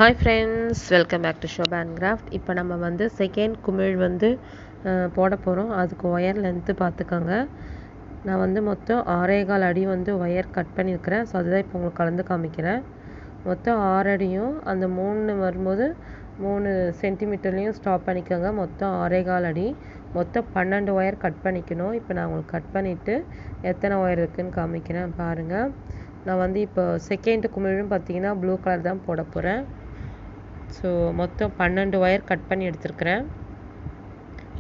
Hi friends, welcome back to Shoba and Craft. இப்போ நம்ம வந்து செகண்ட் குமிழ் வந்து போட போகிறோம். அதுக்கு ஒயர் லென்த்து பார்த்துக்கோங்க. நான் வந்து மொத்தம் 6.25 அடி வந்து ஒயர் கட் பண்ணியிருக்கிறேன். ஸோ அதுதான் இப்போ உங்களுக்கு கலந்து காமிக்கிறேன். மொத்தம் 6 அடியும் அந்த 3 வரும்போது 3 சென்டிமீட்டர்லேயும் ஸ்டாப் பண்ணிக்கோங்க. மொத்தம் 6.25 அடி, மொத்தம் 12 ஒயர் கட் பண்ணிக்கணும். இப்போ நான் உங்களுக்கு கட் பண்ணிவிட்டு எத்தனை ஒயர் இருக்குதுன்னு காமிக்கிறேன் பாருங்கள். நான் வந்து இப்போ செகண்ட் குமிழும் பார்த்தீங்கன்னா ப்ளூ கலர் தான் போட போகிறேன். ஸோ மொத்தம் 12 ஒயர் கட் பண்ணி எடுத்துருக்கிறேன்.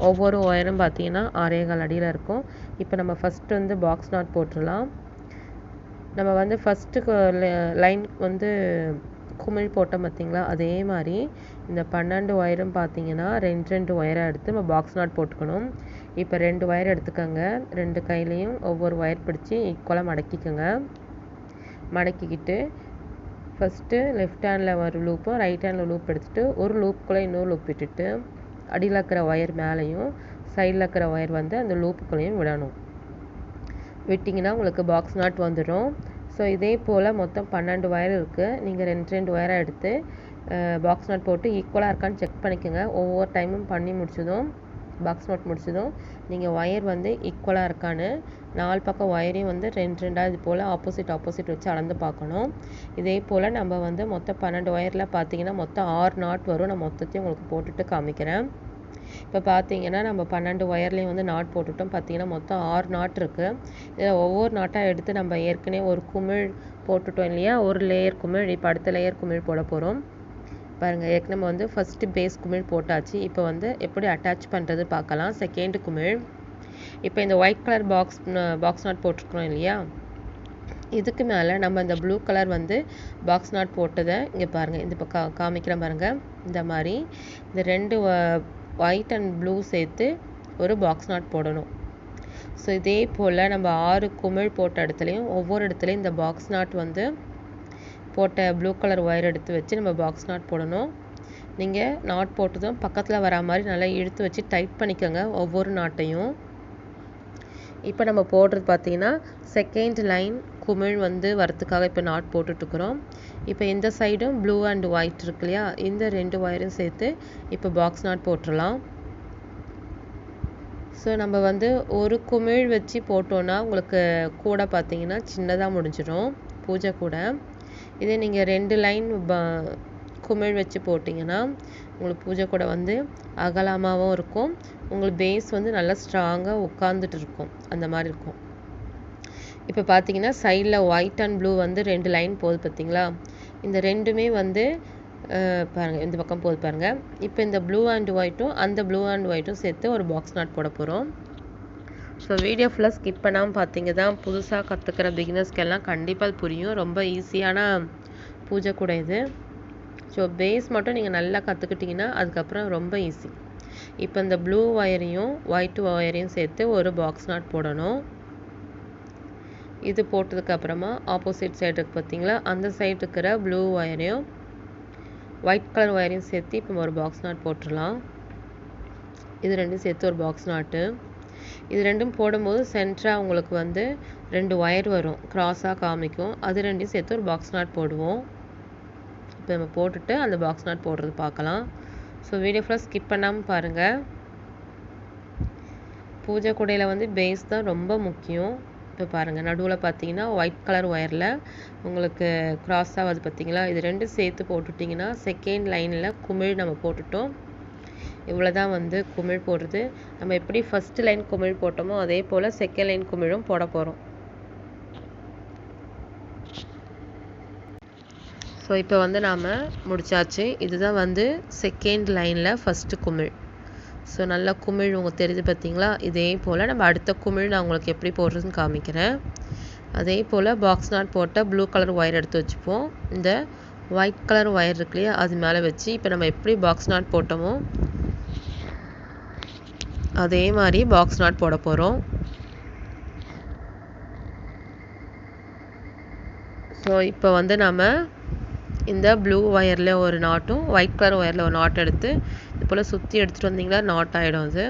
ஒவ்வொரு ஒயரும் பார்த்தீங்கன்னா 6.25 அடியில் இருக்கும். இப்போ நம்ம ஃபஸ்ட்டு வந்து பாக்ஸ் நாட் போட்டுடலாம். நம்ம வந்து ஃபஸ்ட்டு லைன் வந்து குமிழ் போட்டோம் பார்த்திங்களா, அதே மாதிரி இந்த 12 ஒயரும் பார்த்தீங்கன்னா 2 ஒயராக எடுத்து நம்ம பாக்ஸ் நாட் போட்டுக்கணும். இப்போ 2 ஒயர் எடுத்துக்கோங்க. 2 கையிலையும் ஒவ்வொரு ஒயர் பிடிச்சி ஈக்குவலாக மடக்கிக்கோங்க. மடக்கிக்கிட்டு ஃபஸ்ட்டு லெஃப்ட் ஹேண்டில் ஒரு லூப்பும் ரைட் ஹேண்டில் லூப் எடுத்துகிட்டு ஒரு லூப்புக்குள்ளே இன்னொரு லூப் விட்டுட்டு அடியில் இருக்கிற ஒயர் மேலேயும் சைடில் இருக்கிற ஒயர் வந்து அந்த லூப்புக்குள்ளேயும் விடணும். விட்டிங்கன்னா உங்களுக்கு பாக்ஸ் நாட் வந்துடும். ஸோ இதே போல் மொத்தம் 12 ஒயர் இருக்குது. நீங்கள் 2 ஒயராக எடுத்து பாக்ஸ் நாட் போட்டு ஈக்குவலாக இருக்கான்னு செக் பண்ணிக்கோங்க. ஒவ்வொரு டைமும் பண்ணி முடிச்சதும் பாக்ஸ் நாட் முடிச்சதும் நீங்கள் ஒயர் வந்து ஈக்குவலாக இருக்கான்னு 4 பக்கம் ஒயரையும் வந்து 2 இது போல் ஆப்போசிட் வச்சு அளந்து பார்க்கணும். இதே போல் நம்ம வந்து மொத்தம் 12 ஒயரில் பார்த்தீங்கன்னா மொத்தம் 6 நாட் வரும். நான் மொத்தத்தையும் உங்களுக்கு போட்டுட்டு காமிக்கிறேன். இப்போ பார்த்தீங்கன்னா நம்ம 12 ஒயர்லேயும் வந்து நாட் போட்டுட்டோம். பார்த்தீங்கன்னா மொத்தம் 6 நாட் இருக்குது. இதில் ஒவ்வொரு நாட்டாக எடுத்து நம்ம ஏற்கனவே ஒரு குமிழ் போட்டுட்டோம் இல்லையா, ஒரு லேயர் குமிழ். இப்போ அடுத்த லேயர் குமிழ் போட போகிறோம் பாருங்கள். ஏற்கனவே நம்ம வந்து ஃபஸ்ட்டு பேஸ் குமிழ் போட்டாச்சு. இப்போ வந்து எப்படி அட்டாச் பண்ணுறது பார்க்கலாம். செகண்ட் குமிழ் இப்போ இந்த ஒயிட் கலர் பாக்ஸ் நாட் போட்டிருக்கிறோம் இல்லையா, இதுக்கு மேலே நம்ம இந்த ப்ளூ கலர் வந்து பாக்ஸ் நாட் போட்டதை இங்கே பாருங்கள், இந்த இப்போ காமிக்கிறேன் பாருங்கள். இந்த மாதிரி இந்த 2 ஒயிட் அண்ட் ப்ளூ சேர்த்து ஒரு பாக்ஸ் நாட் போடணும். ஸோ இதே போல் நம்ம 6 குமிழ் போட்ட இடத்துலையும் ஒவ்வொரு இடத்துலையும் இந்த பாக்ஸ் நாட் வந்து போட்ட ப்ளூ கலர் ஒயர் எடுத்து வச்சு நம்ம பாக்ஸ் நாட் போடணும். நீங்கள் நாட் போட்டதும் பக்கத்தில் வரா மாதிரி நல்லா இழுத்து வச்சு டைட் பண்ணிக்கோங்க ஒவ்வொரு நாட்டையும். இப்போ நம்ம போடுறது பார்த்தீங்கன்னா செகண்ட் லைன் குமிழ் வந்து வரத்துக்காக இப்போ நாட் போட்டுட்ருக்குறோம். இப்போ இந்த சைடும் ப்ளூ அண்ட் ஒயிட் இருக்கு இல்லையா, இந்த 2 ஒயரும் சேர்த்து இப்போ பாக்ஸ் நாட் போட்டுடலாம். ஸோ நம்ம வந்து ஒரு குமிழ் வச்சு போட்டோன்னா உங்களுக்கு கூட பார்த்தீங்கன்னா சின்னதாக முடிஞ்சிடும் பூஜை கூட. இதே நீங்கள் 2 லைன் குமிழ் வச்சு போட்டிங்கன்னா உங்களுக்கு பூஜை கூட வந்து அகலமாகவும் இருக்கும். உங்களுக்கு பேஸ் வந்து நல்லா ஸ்ட்ராங்காக உட்காந்துட்டு இருக்கும், அந்த மாதிரி இருக்கும். இப்போ பார்த்தீங்கன்னா சைடில் ஒயிட் அண்ட் ப்ளூ வந்து 2 லைன் போகுது பார்த்தீங்களா, இந்த 2மே வந்து பாருங்கள் இந்த பக்கம் போகுது பாருங்கள். இப்போ இந்த ப்ளூ அண்ட் ஒயிட்டும் அந்த ப்ளூ அண்ட் ஒயிட்டும் சேர்த்து ஒரு பாக்ஸ் நாட் போட போகிறோம். ஸோ வீடியோ ஃபுல்லாக ஸ்கிப் பண்ணாமல் பார்த்தீங்க தான் புதுசாக கற்றுக்கிற பிகினர்ஸ்க்கெல்லாம் கண்டிப்பாக அது புரியும். ரொம்ப ஈஸியான பூஜை கூட இது. ஸோ பேஸ் மட்டும் நீங்கள் நல்லா கற்றுக்கிட்டிங்கன்னா அதுக்கப்புறம் ரொம்ப ஈஸி. இப்போ இந்த ப்ளூ ஒயரையும் ஒயிட் ஒயரையும் சேர்த்து ஒரு பாக்ஸ் நாட் போடணும். இது போட்டதுக்கப்புறமா ஆப்போசிட் சைடு இருக்குது பார்த்தீங்களா, அந்த சைடு இருக்கிற ப்ளூ ஒயரையும் ஒயிட் கலர் ஒயரையும் சேர்த்து இப்போ ஒரு பாக்ஸ் நாட் போட்டுடலாம். இது 2 சேர்த்து ஒரு பாக்ஸ் நாட்டு. இது 2 போடும்போது சென்டராக உங்களுக்கு வந்து 2 ஒயர் வரும், க்ராஸாக காமிக்கும். அது 2 சேர்த்து ஒரு பாக்ஸ் நாட் போடுவோம். இப்போ நம்ம போட்டுட்டு அந்த பாக்ஸ் நாட் போடுறது பார்க்கலாம். ஸோ வீடியோ ஃபுல்லாக ஸ்கிப் பண்ணாமல் பாருங்கள். பூஜை கூடையில் வந்து பேஸ் தான் ரொம்ப முக்கியம். இப்போ பாருங்கள் நடுவில் பார்த்தீங்கன்னா ஒயிட் கலர் ஒயரில் உங்களுக்கு க்ராஸ் ஆகுது பார்த்தீங்களா, இது 2 சேர்த்து போட்டுட்டிங்கன்னா செகண்ட் லைனில் குமிழ் நம்ம போட்டுட்டோம். இவ்வளோ தான் வந்து குமிழ் போடுறது. நம்ம எப்படி ஃபஸ்ட்டு லைன் குமிழ் போட்டோமோ அதே போல் செகண்ட் லைன் குமிழும் போட போகிறோம். ஸோ இப்போ வந்து நாம் முடிச்சாச்சு. இதுதான் வந்து செகண்ட் லைனில் ஃபஸ்ட்டு குமிழ். ஸோ நல்லா குமிழ் உங்களுக்கு தெரியுது பார்த்தீங்களா. இதே போல் நம்ம அடுத்த குமிழ் நான் உங்களுக்கு எப்படி போடுறதுன்னு காமிக்கிறேன். அதே போல் பாக்ஸ் நாட் போட்ட ப்ளூ கலர் ஒயர் எடுத்து வச்சுப்போம். இந்த ஒயிட் கலர் ஒயர் இருக்கு இல்லையா, அது மேலே வச்சு இப்போ நம்ம எப்படி பாக்ஸ் நாட் போட்டோமோ அதே மாதிரி பாக்ஸ் நாட் போட போகிறோம். ஸோ இப்போ வந்து நம்ம இந்த ப்ளூ ஒயரில் ஒரு நாட்டும் ஒயிட் கலர் ஒயரில் ஒரு நாட் எடுத்து இது போல் சுற்றி எடுத்துகிட்டு வந்தீங்களா நாட் ஆகிடும் அது.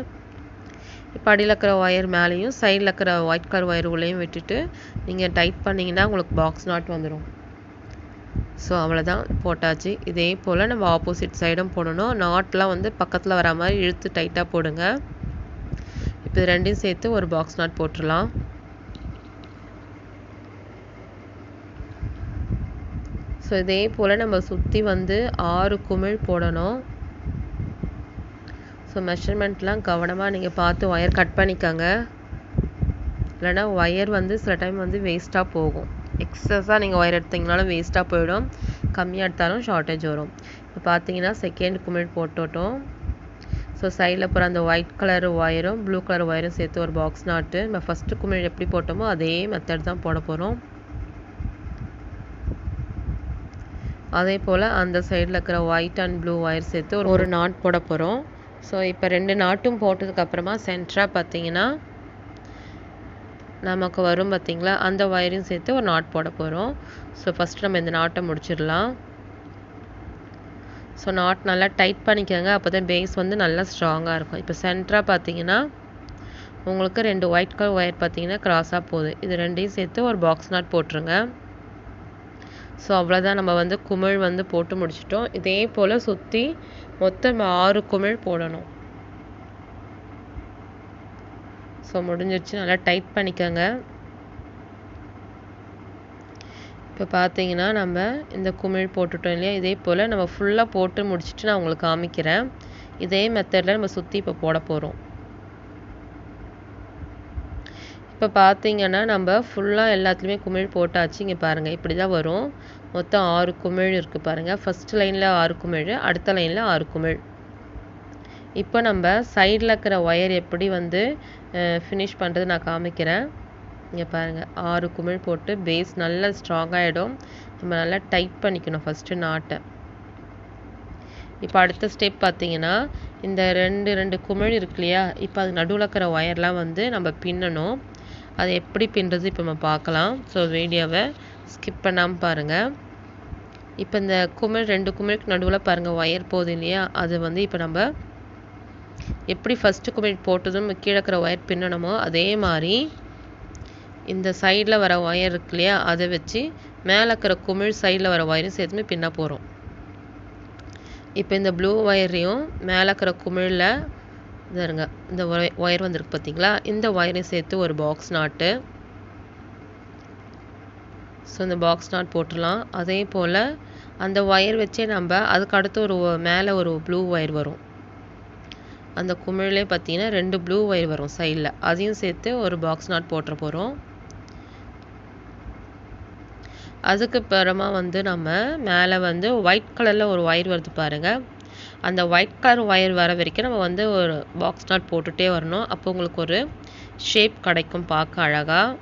இப்போ அடியில் இருக்கிற ஒயர் மேலேயும் சைடில் இருக்கிற ஒயிட் கலர் ஒயர் உள்ளேயும் விட்டுட்டு நீங்கள் டைட் பண்ணிங்கன்னா உங்களுக்கு பாக்ஸ் நாட் வந்துடும். ஸோ அவ்வளோதான் போட்டாச்சு. இதே போல் நம்ம ஆப்போசிட் சைடும் போடணும். நாட்லாம் வந்து பக்கத்தில் வர மாதிரி இழுத்து டைட்டாக போடுங்க. இப்போ இது ரெண்டையும் சேர்த்து ஒரு பாக்ஸ் நாட் போட்டுடலாம். ஸோ இதே போல் நம்ம சுற்றி வந்து 6 குமிழ் போடணும். ஸோ மெஷர்மெண்ட்லாம் கவனமாக நீங்கள் பார்த்து ஒயர் கட் பண்ணிக்கோங்க. இல்லைனா ஒயர் வந்து சில டைம் வந்து வேஸ்ட்டாக போகும். எக்ஸஸாக நீங்கள் ஒயர் எடுத்திங்கனாலும் வேஸ்ட்டாக போயிடும், கம்மியாக எடுத்தாலும் ஷார்ட்டேஜ் வரும். இப்போ பார்த்தீங்கன்னா செகண்ட் குமிழ் போட்டுட்டோம். ஸோ சைடில் போகிற அந்த ஒயிட் கலர் ஒயரும் ப்ளூ கலர் ஒயரும் சேர்த்து ஒரு பாக்ஸ் நாட்டு. நம்ம ஃபஸ்ட்டு குமிழ் எப்படி போட்டோமோ அதே மெத்தட் தான் போட போகிறோம். அதே போல் அந்த சைடில் இருக்கிற ஒயிட் அண்ட் ப்ளூ ஒயர் சேர்த்து ஒரு நாட் போட போகிறோம். ஸோ இப்போ 2 நாட்டும் போட்டதுக்கப்புறமா சென்டராக பார்த்தீங்கன்னா நமக்கு வரும் பார்த்திங்களா, அந்த ஒயரையும் சேர்த்து ஒரு நாட் போட போகிறோம். ஸோ ஃபஸ்ட்டு நம்ம இந்த நாட்டை முடிச்சிடலாம். ஸோ நாட் நல்லா டைட் பண்ணிக்கோங்க, அப்போ தான் பேஸ் வந்து நல்லா ஸ்ட்ராங்காக இருக்கும். இப்போ சென்டராக பார்த்தீங்கன்னா உங்களுக்கு 2 ஒயிட் கலர் ஒயர் பார்த்தீங்கன்னா க்ராஸாக போகுது. இது ரெண்டையும் சேர்த்து ஒரு பாக்ஸ் நாட் போட்டுருங்க. ஸோ அவ்வளோதான், நம்ம வந்து குமிழ் வந்து போட்டு முடிச்சிட்டோம். இதே போல் சுற்றி மொத்தம் 6 குமிழ் போடணும். ஸோ முடிஞ்சிருச்சு, நல்லா டைட் பண்ணிக்கோங்க. இப்போ பார்த்தீங்கன்னா நம்ம இந்த குமிழ் போட்டுட்டோம் இல்லையா, இதே போல் நம்ம ஃபுல்லாக போட்டு முடிச்சுட்டு நான் உங்களுக்கு காமிக்கிறேன். இதே மெத்தடில் நம்ம சுற்றி இப்போ போட போகிறோம். இப்போ பார்த்தீங்கன்னா நம்ம ஃபுல்லாக எல்லாத்துலேயுமே குமிழ் போட்டாச்சு. இங்கே பாருங்கள், இப்படி தான் வரும். மொத்தம் 6 குமிழ் இருக்குது பாருங்கள். ஃபஸ்ட் லைனில் 6 குமிழ், அடுத்த லைனில் 6 குமிழ். இப்போ நம்ம சைடில் இருக்கிற ஒயர் எப்படி வந்து ஃபினிஷ் பண்ணுறது நான் காமிக்கிறேன். இங்கே பாருங்கள், 6 குமிழ் போட்டு பேஸ் நல்லா ஸ்ட்ராங்காகிடும். நம்ம நல்லா டைட் பண்ணிக்கணும் ஃபஸ்ட்டு நாட்டை. இப்போ அடுத்த ஸ்டெப் பார்த்தீங்கன்னா இந்த 2 குமிழ் இருக்கு இல்லையா, இப்போ அது நடுவில் இருக்கிற ஒயர்லாம் வந்து நம்ம பின்னணும். அது எப்படி பின்னுறது இப்போ நம்ம பார்க்கலாம். ஸோ வீடியோவை ஸ்கிப் பண்ணாமல் பாருங்கள். இப்போ இந்த குமிழ் 2 குமிழுக்கு நடுவில் பாருங்கள் ஒயர் போகுது இல்லையா, அது வந்து இப்போ நம்ம எப்படி ஃபஸ்ட்டு குமிழ் போட்டதும் கீழே இருக்கிற ஒயர் பின்னணுமோ அதே மாதிரி இந்த சைடில் வர ஒயர் இருக்கு இல்லையா, அதை வச்சு மேலே இருக்கிற குமிழ் சைடில் வர ஒயரையும் சேர்த்துமே பின்ன போகிறோம். இப்போ இந்த ப்ளூ ஒயரையும் மேலே இருக்கிற குமிழில் இருங்க இந்த ஒயர் வந்துருக்கு பார்த்தீங்களா, இந்த ஒயரையும் சேர்த்து ஒரு பாக்ஸ் நாட்டு. ஸோ இந்த பாக்ஸ் நாட் போட்டுடலாம். அதே போல் அந்த ஒயர் வச்சே நம்ம அதுக்கு அடுத்து ஒரு மேலே ஒரு ப்ளூ ஒயர் வரும். அந்த குமிழ்லே பார்த்தீங்கன்னா 2 ப்ளூ ஒயர் வரும் சைடில், அதையும் சேர்த்து ஒரு பாக்ஸ் நாட் போட்டுற போகிறோம். அதுக்கு அப்புறமா வந்து நம்ம மேலே வந்து ஒயிட் கலரில் ஒரு ஒயர் வருது பாருங்கள், அந்த ஒயிட் கலர் ஒயர் வர வரைக்கும் நம்ம வந்து ஒரு பாக்ஸ் நாட் போட்டுகிட்டே வரணும். அப்போ உங்களுக்கு ஒரு ஷேப் கிடைக்கும் பார்க்க அழகாக.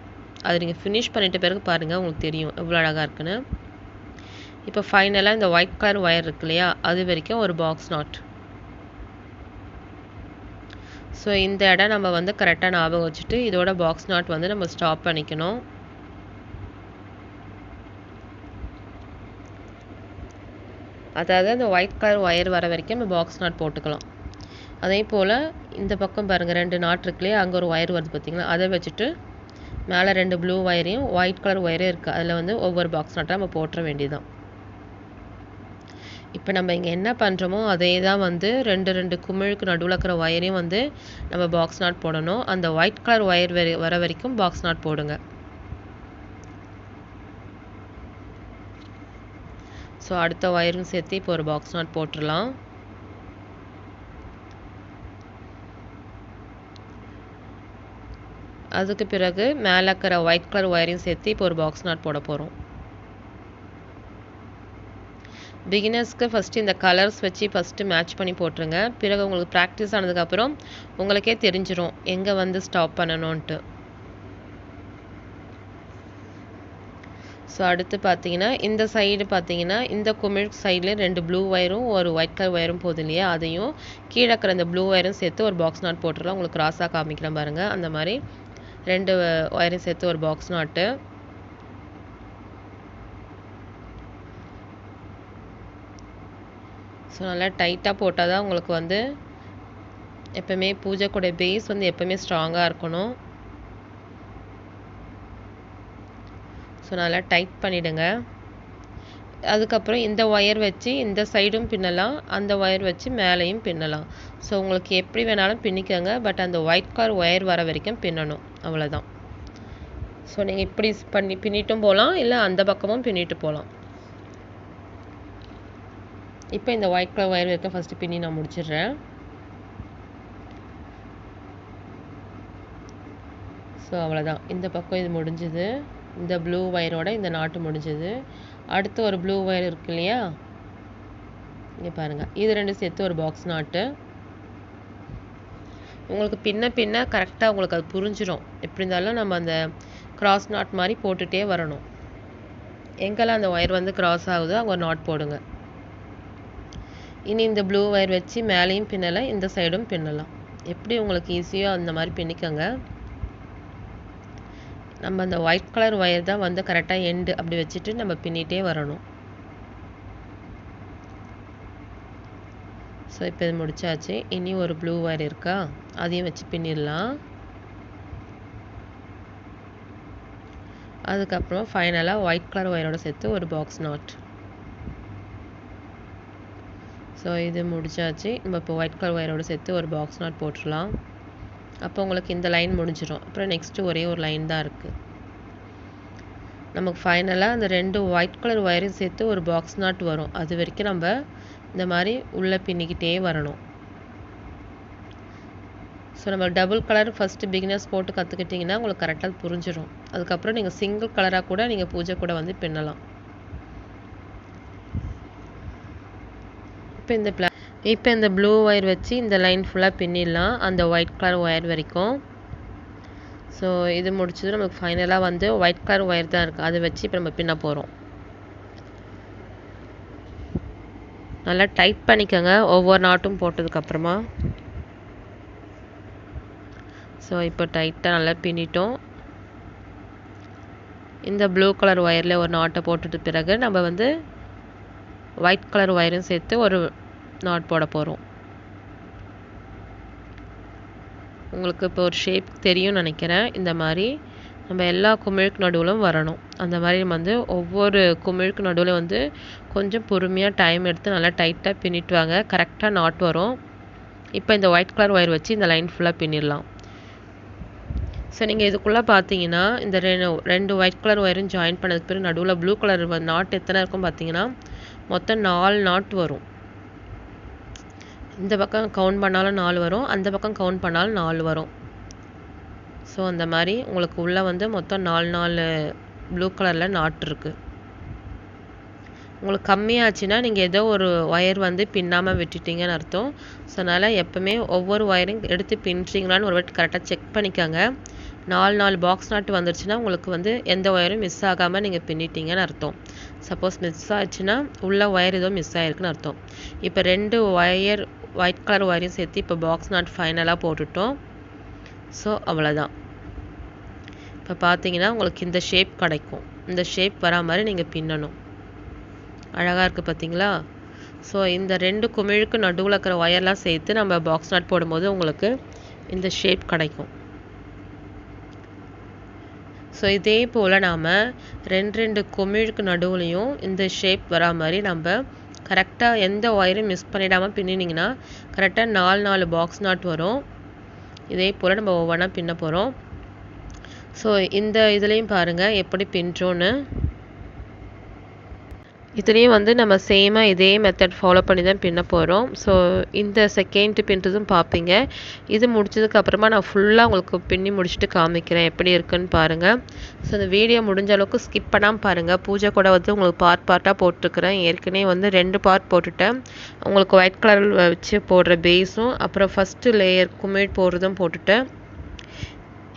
அது நீங்கள் ஃபினிஷ் பண்ணிட்ட பிறகு பாருங்கள், உங்களுக்கு தெரியும் எவ்வளோ அழகாக இருக்குன்னு. இப்போ ஃபைனலாக இந்த ஒயிட் கலர் ஒயர் இருக்கு இல்லையா, அது வரைக்கும் ஒரு பாக்ஸ் நாட். ஸோ இந்த இடம் நம்ம வந்து கரெக்டாக ஞாபகம் வச்சுட்டு இதோட பாக்ஸ் நாட் வந்து நம்ம ஸ்டாப் பண்ணிக்கணும். அதாவது அந்த ஒயிட் கலர் ஒயர் வர வரைக்கும் நம்ம பாக்ஸ் நாட் போட்டுக்கலாம். அதே போல் இந்த பக்கம் பாருங்கள் 2 நாட் இருக்குல்லையே, அங்கே ஒரு ஒயர் வருது பார்த்தீங்களா, அதை வச்சுட்டு மேலே 2 ப்ளூ ஒயரையும் ஒயிட் கலர் ஒயரும் இருக்குது, அதில் வந்து ஒவ்வொரு பாக்ஸ் நாட்டாக நம்ம போட்டுற வேண்டியதுதான். இப்போ நம்ம இங்கே என்ன பண்ணுறோமோ அதே தான் வந்து 2 குமிழுக்கு நடுவில் இருக்கிற ஒயரையும் வந்து நம்ம பாக்ஸ் நாட் போடணும். அந்த ஒயிட் கலர் ஒயர் வர வரைக்கும் பாக்ஸ் நாட் போடுங்க. ஸோ அடுத்த ஒயரும் சேர்த்து இப்போ ஒரு பாக்ஸ் நாட் போட்டுடலாம். அதுக்கு பிறகு மேலே இருக்கிற ஒயிட் கலர் ஒயரையும் சேர்த்து இப்போ ஒரு பாக்ஸ் நாட் போட போகிறோம். பிகினர்ஸ்க்கு ஃபஸ்ட்டு இந்த கலர்ஸ் வச்சு ஃபஸ்ட்டு மேட்ச் பண்ணி போட்டுருங்க. பிறகு உங்களுக்கு ப்ராக்டிஸ் ஆனதுக்கப்புறம் உங்களுக்கே தெரிஞ்சிடும் எங்கே வந்து ஸ்டாப் பண்ணணுன்ட்டு. ஸோ அடுத்து பார்த்தீங்கன்னா இந்த சைடு பார்த்தீங்கன்னா இந்த குமிழ் சைடில் 2 ப்ளூ ஒயரும் ஒரு ஒயிட் கலர் ஒயரும் போகுது இல்லையா, அதையும் கீழே இருக்கிற அந்த ப்ளூ ஒயரும் சேர்த்து ஒரு பாக்ஸ் நாட் போட்டுடலாம். உங்களுக்கு கிராஸாக காமிக்கிறேன் பாருங்கள், அந்த மாதிரி 2 ஒயரையும் சேர்த்து ஒரு பாக்ஸ் நாட்டு. ஸோ நல்லா டைட்டாக போட்டால் தான் உங்களுக்கு வந்து எப்போவுமே பூஜைக்குடைய பேஸ் வந்து எப்போவுமே ஸ்ட்ராங்காக இருக்கணும். ஸோ நல்லா டைட் பண்ணிவிடுங்க. அதுக்கப்புறம் இந்த ஒயர் வச்சு இந்த சைடும் பின்னலாம், அந்த ஒயர் வச்சு மேலேயும் பின்னலாம். ஸோ உங்களுக்கு எப்படி வேணாலும் பின்னிக்கோங்க. பட் அந்த ஒயிட் கலர் ஒயர் வர வரைக்கும் பின்னணும், அவ்வளோதான். ஸோ நீங்கள் இப்படி பின்னிட்டும் போகலாம், இல்லை அந்த பக்கமும் பின்னிட்டு போகலாம். இப்போ இந்த ஒயிட் கலர் ஒயர் வரைக்கும் ஃபஸ்ட்டு பின்னி நான் முடிச்சிடுறேன். ஸோ அவ்வளோதான், இந்த பக்கம் இது முடிஞ்சுது. இந்த ப்ளூ ஒயரோட இந்த நாட்டு முடிஞ்சுது. அடுத்து ஒரு ப்ளூ ஒயர் இருக்கு இல்லையா, இங்கே பாருங்கள், இது ரெண்டு சேர்த்து ஒரு பாக்ஸ் நாட்டு. உங்களுக்கு பின்ன கரெக்டாக உங்களுக்கு அது புரிஞ்சிடும். எப்படி இருந்தாலும் நம்ம அந்த கிராஸ் நாட் மாதிரி போட்டுகிட்டே வரணும். எங்கெல்லாம் அந்த ஒயர் வந்து கிராஸ் ஆகுதோ அங்கே ஒரு நாட் போடுங்க. இனி இந்த ப்ளூ ஒயர் வச்சு மேலேயும் பின்னலாம், இந்த சைடும் பின்னலாம். எப்படி உங்களுக்கு ஈஸியாக அந்த மாதிரி பின்னிக்கோங்க. நம்ம அந்த ஒயிட் கலர் ஒயர் தான் வந்து கரெக்டாக எண்டு அப்படி வச்சுட்டு நம்ம பின்னிட்டே வரணும். ஸோ இப்போ இது முடிச்சாச்சு. இனி ஒரு ப்ளூ ஒயர் இருக்கா, அதையும் வச்சு பின்னிடலாம். அதுக்கப்புறம் ஃபைனலாக ஒயிட் கலர் ஒயரோட சேர்த்து ஒரு பாக்ஸ் நாட். ஸோ இது முடிச்சாச்சு. நம்ம இப்போ ஒயிட் கலர் ஒயரோட சேர்த்து ஒரு பாக்ஸ் நாட் போட்டுடலாம். அப்போ உங்களுக்கு இந்த லைன் முடிஞ்சிடும். அப்புறம் நெக்ஸ்ட்டு ஒரே ஒரு லைன் தான் இருக்குது. நமக்கு ஃபைனலாக அந்த ரெண்டு ஒயிட் கலர் ஒயரையும் சேர்த்து ஒரு பாக்ஸ் நாட் வரும். அது வரைக்கும் நம்ம இந்த மாதிரி உள்ளே பின்னிக்கிட்டே வரணும். ஸோ நம்ம டபுள் கலர் ஃபஸ்ட்டு பிகினர்ஸ் போட்டு கற்றுக்கிட்டிங்கன்னா உங்களுக்கு கரெக்டாக புரிஞ்சிடும். அதுக்கப்புறம் நீங்கள் சிங்கிள் கலராக கூட நீங்கள் பூஜை கூட வந்து பின்னலாம். இப்போ இந்த ப்ளூ ஒயர் வச்சு இந்த லைன் ஃபுல்லாக பின்னிடலாம், அந்த ஒயிட் கலர் ஒயர் வரைக்கும். ஸோ இது முடிச்சது. நமக்கு ஃபைனலாக வந்து ஒயிட் கலர் ஒயர் தான் இருக்குது, அதை வச்சு இப்போ நம்ம பின்ன போகிறோம். நல்லா டைட் பண்ணிக்கோங்க ஒவ்வொரு நாட்டும் போட்டதுக்கப்புறமா. ஸோ இப்போ டைட்டாக நல்லா பின்னிட்டோம். இந்த ப்ளூ கலர் ஒயரில் ஒரு நாட்டை போட்டுட்டு பிறகு நம்ம வந்து ஒயிட் கலர் ஒயரும் சேர்த்து ஒரு நாட் போட போகிறோம். உங்களுக்கு இப்போ ஒரு ஷேப் தெரியும் நினைக்கிறேன். இந்த மாதிரி நம்ம எல்லா குமிழுக்கு நடுவிலும் வரணும். அந்த மாதிரி நம்ம வந்து ஒவ்வொரு குமிழுக்கு நடுவில் வந்து கொஞ்சம் பொறுமையாக டைம் எடுத்து நல்லா டைட்டாக பின்னிட்டு வாங்க, கரெக்டாக நாட் வரும். இப்போ இந்த ஒயிட் கலர் ஒயர் வச்சு இந்த லைன் ஃபுல்லாக பின்னிடலாம். ஸோ நீங்கள் இதுக்குள்ளே பார்த்தீங்கன்னா இந்த ரெண்டு ஒயிட் கலர் ஒயரும் ஜாயின் பண்ணதுக்கு பிறகு நடுவில் ப்ளூ கலர் நாட் எத்தனை இருக்கும் பார்த்தீங்கன்னா மொத்தம் 4 நாட் வரும். இந்த பக்கம் கவுண்ட் பண்ணாலும் 4 வரும், அந்த பக்கம் கவுண்ட் பண்ணாலும் 4 வரும். ஸோ அந்த மாதிரி உங்களுக்கு உள்ளே வந்து மொத்தம் 4 ப்ளூ கலரில் நாட் இருக்குது. உங்களுக்கு கம்மியாச்சுன்னா நீங்கள் ஏதோ ஒரு ஒயர் வந்து பின்னாமல் விட்டுட்டீங்கன்னு அர்த்தம். ஸோ அதனால் எப்போவுமே ஒவ்வொரு ஒயரையும் எடுத்து பின்னிட்டீங்களான்னு ஒரு வாட்டி கரெக்டாக செக் பண்ணிக்கோங்க. 4 பாக்ஸ் நாட்டு வந்துருச்சுன்னா உங்களுக்கு வந்து எந்த ஒயரும் மிஸ் ஆகாமல் நீங்கள் பின்னிட்டீங்கன்னு அர்த்தம். சப்போஸ் மிஸ் ஆச்சுன்னா உள்ள ஒயர் ஏதோ மிஸ் ஆகிருக்குன்னு அர்த்தம். இப்போ 2 ஒயர் ஒயிட் கலர் ஒயரையும் சேர்த்து இப்போ பாக்ஸ் நாட் ஃபைனலாக போட்டுட்டோம். ஸோ அவ்வளோதான். இப்போ பார்த்தீங்கன்னா உங்களுக்கு இந்த ஷேப் கிடைக்கும். இந்த ஷேப் வரா மாதிரி நீங்கள் பின்னணும். அழகாக இருக்குது பார்த்தீங்களா? ஸோ இந்த 2 குமிழுக்கு நடுவில் இருக்கிற ஒயர்லாம் சேர்த்து நம்ம பாக்ஸ் நாட் போடும்போது உங்களுக்கு இந்த ஷேப் கிடைக்கும். ஸோ இதே போல் நாம் 2 குமிழுக்கு நடுவுலையும் இந்த ஷேப் வரா மாதிரி நம்ம கரெக்டாக எந்த ஒயரும் மிஸ் பண்ணிடாமல் பின்னினீங்கன்னா கரெக்டாக 4 பாக்ஸ் நாட் வரும். இதே போல் நம்ம ஒவ்வொன்றா பின்ன போகிறோம். ஸோ இந்த இதுலேயும் பாருங்கள் எப்படி பின்றோன்னு. இதுலேயும் வந்து நம்ம சேமாக இதே மெத்தட் ஃபாலோ பண்ணி தான் பின்ன போகிறோம். ஸோ இந்த செகண்ட் பின்றதும் பார்ப்பீங்க. இது முடிச்சதுக்கப்புறமா நான் ஃபுல்லாக உங்களுக்கு பின்னி முடிச்சுட்டு காமிக்கிறேன் எப்படி இருக்குன்னு பாருங்கள். ஸோ இந்த வீடியோ முடிஞ்ச அளவுக்கு ஸ்கிப் பண்ணாமல் பாருங்கள். பூஜை கூட வந்து உங்களுக்கு பார்ட்டாக போட்டிருக்கிறேன். ஏற்கனவே வந்து 2 பார்ட் போட்டுட்டேன். உங்களுக்கு ஒயிட் கலர் வச்சு போடுற பேஸும் அப்புறம் ஃபஸ்ட்டு லேயர் குமிழ் போடுறதும் போட்டுட்டேன்.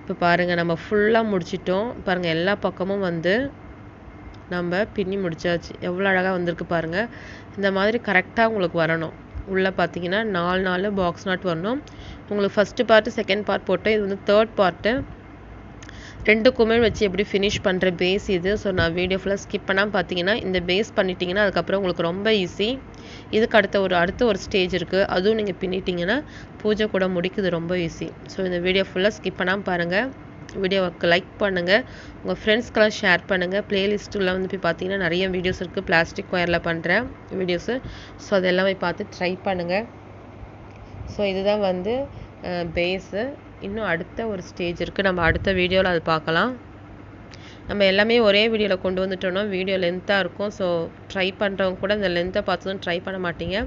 இப்போ பாருங்கள் நம்ம ஃபுல்லாக முடிச்சிட்டோம். பாருங்கள் எல்லா பக்கமும் வந்து நம்ம பின்னி முடிச்சாச்சு. எவ்வளோ அழகாக வந்திருக்கு பாருங்கள். இந்த மாதிரி கரெக்டாக உங்களுக்கு வரணும். உள்ளே பார்த்தீங்கன்னா 4 பாக்ஸ் நாட் வரணும். உங்களுக்கு ஃபஸ்ட்டு பார்ட்டு செகண்ட் பார்ட் போட்டு இது வந்து தேர்ட் பார்ட்டு. 2 குமிழ் வச்சு எப்படி ஃபினிஷ் பண்ணுற பேஸ் இது. ஸோ நான் வீடியோ ஃபுல்லாக ஸ்கிப் பண்ணாமல் பார்த்தீங்கன்னா இந்த பேஸ் பண்ணிட்டீங்கன்னா அதுக்கப்புறம் உங்களுக்கு ரொம்ப ஈஸி. இதுக்கு அடுத்த ஒரு ஸ்டேஜ் இருக்குது, அதுவும் நீங்கள் பின்னிட்டிங்கன்னா பூஜை கூட முடிக்குது ரொம்ப ஈஸி. ஸோ இந்த வீடியோ ஃபுல்லாக ஸ்கிப் பண்ணாமல் பாருங்கள். வீடியோவுக்கு லைக் பண்ணுங்கள், உங்கள் ஃப்ரெண்ட்ஸ்க்கெல்லாம் ஷேர் பண்ணுங்கள். ப்ளேலிஸ்ட்டுலாம் வந்து போய் பார்த்தீங்கன்னா நிறைய வீடியோஸ் இருக்குது, பிளாஸ்டிக் ஒயரில் பண்ணுற வீடியோஸு. ஸோ அதெல்லாம் போய் பார்த்து ட்ரை பண்ணுங்கள். ஸோ இதுதான் வந்து பேஸு. இன்னும் அடுத்த ஒரு ஸ்டேஜ் இருக்குது, நம்ம அடுத்த வீடியோவில் அது பார்க்கலாம். நம்ம எல்லாமே ஒரே வீடியோவில் கொண்டு வந்துட்டோம்னா வீடியோ லென்த்தாக இருக்கும். ஸோ ட்ரை பண்ணுறவங்க கூட இந்த லென்த்தை பார்த்ததும் ட்ரை பண்ண மாட்டீங்க.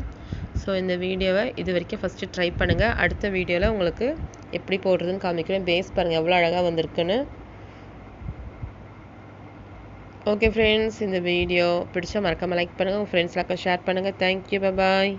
ஸோ இந்த வீடியோவை இது வரைக்கும் ஃபஸ்ட்டு ட்ரை பண்ணுங்கள். அடுத்த வீடியோவில் உங்களுக்கு எப்படி போடுறதுன்னு காமிக்கிறேன். பேஸ் பாருங்கள் எவ்வளோ அழகாக வந்திருக்குன்னு. ஓகே ஃப்ரெண்ட்ஸ், இந்த வீடியோ பிடிச்சா மறக்காமல் லைக் பண்ணுங்கள், உங்கள் ஃப்ரெண்ட்ஸ்லாம் ஷேர் பண்ணுங்கள். தேங்க்யூ, பாய்.